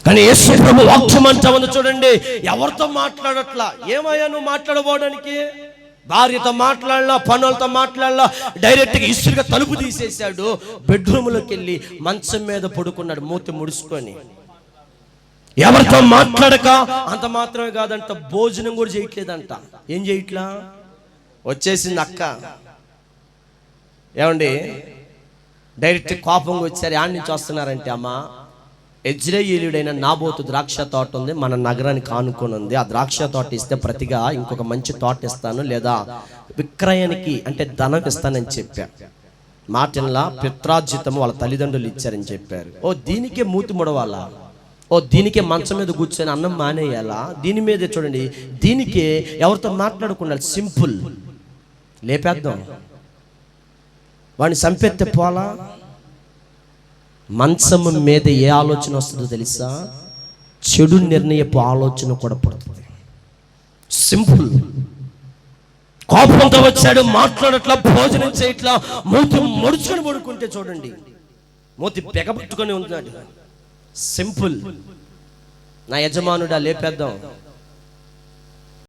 కానీ యేసు ప్రభు వాక్యం అంటా ఉంది చూడండి, ఎవరితో మాట్లాడట్లా. ఏమయ్యా నువ్వు మాట్లాడబోవడానికి? భార్యతో మాట్లాడలా, పనులతో మాట్లాడలా, డైరెక్ట్గా ఇసురుగా తలుపు తీసేశాడు. బెడ్రూమ్లోకి వెళ్ళి మంచం మీద పడుకున్నాడు మూతి ముడుచుకొని. ఎవరితో మాట్లాడక, అంత మాత్రమే కాదంట, భోజనం కూడా చేయట్లేదంట. ఏం చేయట్లా? వచ్చేసింది అక్క. ఏమండి, డైరెక్ట్ కోపంగా వచ్చారు. యాడ్ నుంచి వస్తున్నారంటే, అమ్మ యెజ్రెయేలీయుడైన నాబోతు ద్రాక్ష తోట ఉంది, మన నగరానికి ఆనుకొని ఉంది. ఆ ద్రాక్ష తోట ఇస్తే ప్రతిగా ఇంకొక మంచి తోట ఇస్తాను, లేదా విక్రయానికి అంటే ధనం ఇస్తానని చెప్పా. మాటల్లా పిత్రార్జితము వాళ్ళ తల్లిదండ్రులు ఇచ్చారని చెప్పారు. ఓ దీనికే మూతి ముడవాలా? ఓ దీనికే మంచం మీద కూర్చొని అన్నం మానేయాలా? దీని మీదే చూడండి, దీనికే ఎవరితో మాట్లాడకుండా సింపుల్ లేపేద్దాం, వాడిని చంపెత్తే పోలా. మంచం మీద ఏ ఆలోచన వస్తుందో తెలుసా? చెడు నిర్ణయపు ఆలోచన కూడా పడుతుంది. సింపుల్. కోపంతో వచ్చాడు, మాట్లాడట్లా, భోజనం చేయట్లా, మూతి ముడుచుకొని పడుకుంటే చూడండి, మూతి పెగబట్టుకొని ఉన్నాడు. సింపుల్. నా యజమానుడా లేపేద్దాం,